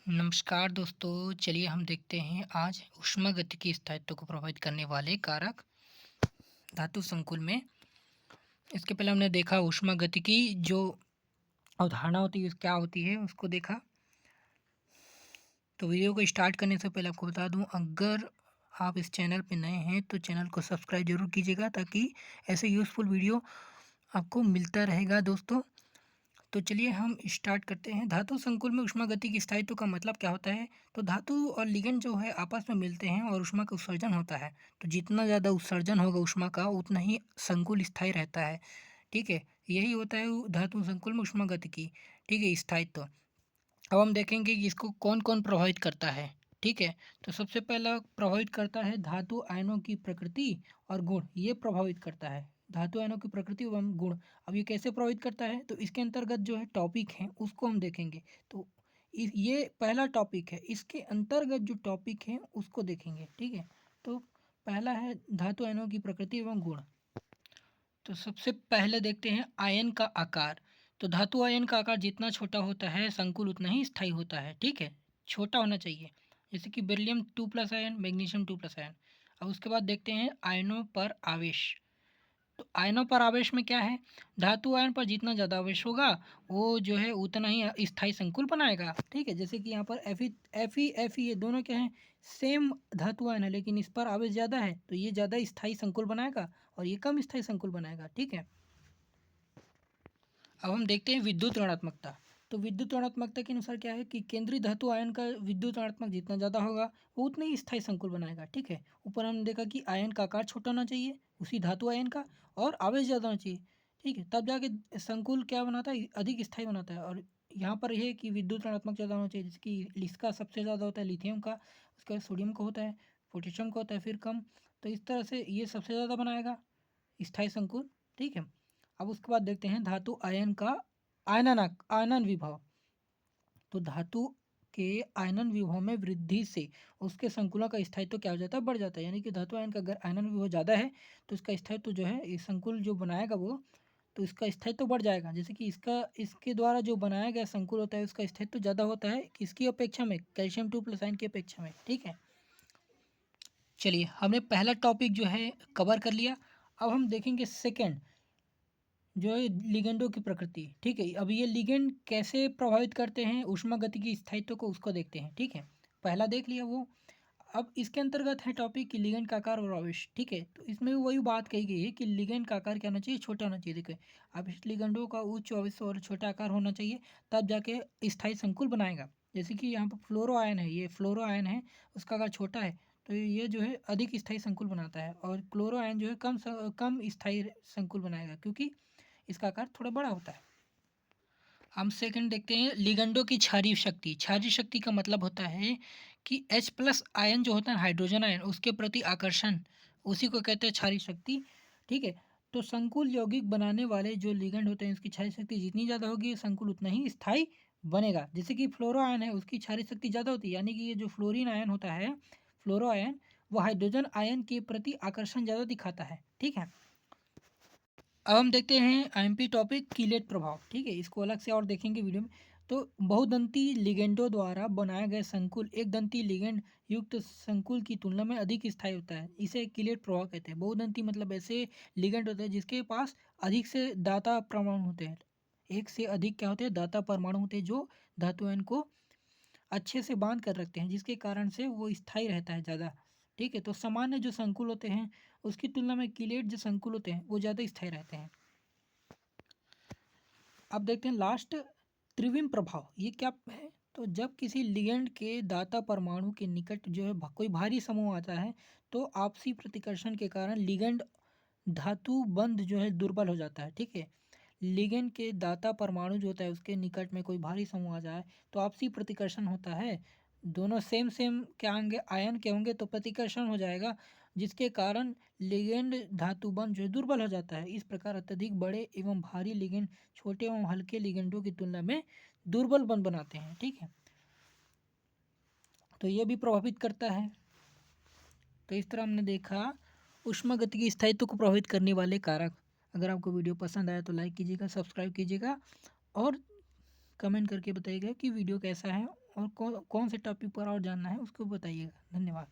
नमस्कार दोस्तों, चलिए हम देखते हैं आज ऊष्मागतिकी स्थायित्व को प्रभावित करने वाले कारक धातु संकुल में। इसके पहले हमने देखा ऊष्मागतिकी जो अवधारणा होती है क्या होती है उसको देखा। तो वीडियो को स्टार्ट करने से पहले आपको बता दूं, अगर आप इस चैनल पे नए हैं तो चैनल को सब्सक्राइब जरूर कीजिएगा ताकि ऐसे यूज़फुल वीडियो आपको मिलता रहेगा दोस्तों। तो चलिए हम स्टार्ट करते हैं। धातु संकुल में ऊष्मागतिकी स्थायित्व का मतलब क्या होता है? तो धातु और लिगेंड जो है आपस में मिलते हैं और ऊष्मा का उत्सर्जन होता है। तो जितना ज़्यादा उत्सर्जन होगा ऊष्मा का उतना ही संकुल स्थायी रहता है। ठीक है, यही होता है धातु संकुल में ऊष्मागतिकी। ठीक है, स्थायित्व। अब हम देखेंगे कि इसको कौन कौन प्रभावित करता है। ठीक है, तो सबसे पहला प्रभावित करता है धातु आयनों की प्रकृति और गुण, ये प्रभावित करता है धातु आयनों की प्रकृति एवं गुण। अब ये कैसे प्रभावित करता है तो इसके अंतर्गत जो है टॉपिक है उसको हम देखेंगे। तो ये पहला टॉपिक है, इसके अंतर्गत जो टॉपिक है उसको देखेंगे। ठीक है, तो पहला है धातु आयनों की प्रकृति एवं गुण। तो सबसे पहले देखते हैं आयन का आकार। तो धातु आयन का आकार जितना छोटा होता है संकुल उतना ही स्थायी होता है। ठीक है, छोटा होना चाहिए, जैसे कि बेरिलियम 2+ आयन, मैग्नीशियम 2+ आयन। अब उसके बाद देखते हैं आयनों पर आवेश। तो आयनों पर आवेश में क्या है, धातु आयन पर जितना ज़्यादा आवेश होगा वो जो है उतना ही स्थायी संकुल बनाएगा। ठीक है, जैसे कि यहाँ पर एफ ई ये दोनों क्या हैं, सेम धातु आयन है, लेकिन इस पर आवेश ज़्यादा है तो ये ज़्यादा स्थायी संकुल बनाएगा और ये कम स्थायी संकुल बनाएगा। ठीक है, अब हम देखते हैं विद्युत ऋणात्मकता। तो विद्युत ऋणात्मकता के अनुसार क्या है कि केंद्रीय धातु आयन का विद्युत ऋणात्मक जितना ज़्यादा होगा वो उतने ही स्थायी संकुल बनाएगा। ठीक है, ऊपर हमने देखा कि आयन का आकार छोटा होना चाहिए उसी धातु आयन का, और आवेश ज़्यादा होना चाहिए। ठीक है, तब जाके संकुल क्या बनाता है, अधिक स्थायी बनाता है। और यहाँ पर यह है कि विद्युत ऋणात्मक ज़्यादा होना चाहिए, जैसे कि इसका सबसे ज़्यादा होता है लिथियम का, उसके बाद सोडियम का होता है, पोटेशियम का होता है, फिर कम। तो इस तरह से ये सबसे ज़्यादा बनाएगा स्थायी संकुल। ठीक है, अब उसके बाद देखते हैं धातु आयन का आयनन विभव। तो धातु के आयनन विभव में वृद्धि से उसके संकुलों का स्थायित्व क्या हो जाता है, बढ़ जाता है। यानी कि धातु आयन का अगर आयनन विभव ज़्यादा है तो इसका स्थायित्व जो है, ये संकुल जो बनाएगा वो, तो इसका स्थायित्व बढ़ जाएगा। जैसे कि इसके द्वारा जो बनाया गया संकुल होता है उसका स्थायित्व ज़्यादा होता है किसकी अपेक्षा में, कैल्शियम 2+ आयन की अपेक्षा में। ठीक है, चलिए हमने पहला टॉपिक जो है कवर कर लिया। अब हम देखेंगे सेकेंड, जो है लिगेंडों की प्रकृति। ठीक है, अब ये लिगेंड कैसे प्रभावित करते हैं ऊष्मागतिकी स्थायित्व को, उसको देखते हैं। ठीक है, पहला देख लिया वो। अब इसके अंतर्गत है टॉपिक कि लिगेंड का आकार और आवेश। ठीक है, तो इसमें वही बात कही गई है कि लिगेंड का आकार क्या होना चाहिए, छोटा होना चाहिए। देखिए, अब इस लिगेंडों का उच्च आवेश और छोटा आकार होना चाहिए, तब जाके स्थायी संकुल बनाएगा। जैसे कि यहाँ पर फ्लोरो आयन है, ये फ्लोरो आयन है, उसका आकार छोटा है तो ये जो है अधिक स्थायी संकुल बनाता है, और क्लोरो आयन जो है कम स्थायी संकुल बनाएगा क्योंकि इसका आकार थोड़ा बड़ा होता है। हम सेकंड देखते हैं लिगेंडों की क्षारीय शक्ति। क्षारीय शक्ति का मतलब होता है कि H+ आयन जो होता है हाइड्रोजन आयन, उसके प्रति आकर्षण, उसी को कहते हैं क्षारीय शक्ति। ठीक है, तो संकुल यौगिक बनाने वाले जो लिगेंड होते हैं उसकी क्षारीय शक्ति जितनी ज़्यादा होगी संकुल उतना ही स्थायी बनेगा। जैसे कि फ्लोरो आयन है, उसकी क्षारीय शक्ति ज़्यादा होती है, यानी कि ये जो फ्लोरीन आयन होता है, फ्लोरो आयन, वो हाइड्रोजन आयन के प्रति आकर्षण ज़्यादा दिखाता है। ठीक है, अब हम देखते हैं आईएमपी टॉपिक कीलेट प्रभाव। ठीक है, इसको अलग से और देखेंगे वीडियो में। तो बहुदंती लिगेंडों द्वारा बनाया गया संकुल एक दंती लिगेंड युक्त संकुल की तुलना में अधिक स्थायी होता है, इसे कीलेट प्रभाव कहते हैं। बहुदंती मतलब ऐसे लिगेंड होते हैं जिसके पास अधिक से दाता परमाणु होते हैं, एक से अधिक क्या होते हैं, दाता परमाणु होते हैं, जो धातु आयन को अच्छे से बांध कर रखते हैं, जिसके कारण से वो स्थायी रहता है ज़्यादा। ठीक है, तो सामान्य जो संकुल होते हैं उसकी तुलना में कीलेट जो संकुल होते हैं वो ज़्यादा स्थायी रहते हैं। अब देखते हैं लास्ट, त्रिविम प्रभाव। ये क्या है, तो जब किसी लिगेंड के दाता परमाणु के निकट जो है कोई भारी समूह आता है तो आपसी प्रतिकर्षण के कारण लिगेंड धातु बंध जो है दुर्बल हो जाता है। ठीक है, लिगेंड के दाता परमाणु जो होता है उसके निकट में कोई भारी समूह आ जाए तो आपसी प्रतिकर्षण होता है, दोनों सेम सेम क्या होंगे, आयन के होंगे, तो प्रतिकर्षण हो जाएगा, जिसके कारण लिगेंड धातु बंध जो है दुर्बल हो जाता है। इस प्रकार अत्यधिक बड़े एवं भारी लिगेंड छोटे एवं हल्के लिगेंडों की तुलना में दुर्बल बंध बनाते हैं। ठीक है, तो ये भी प्रभावित करता है। तो इस तरह हमने देखा ऊष्मागतिकी स्थायित्व को प्रभावित करने वाले कारक। अगर आपको वीडियो पसंद आया तो लाइक कीजिएगा, सब्सक्राइब कीजिएगा और कमेंट करके बताइएगा कि वीडियो कैसा है और कौन कौन से टॉपिक पर और जानना है उसको बताइएगा। धन्यवाद।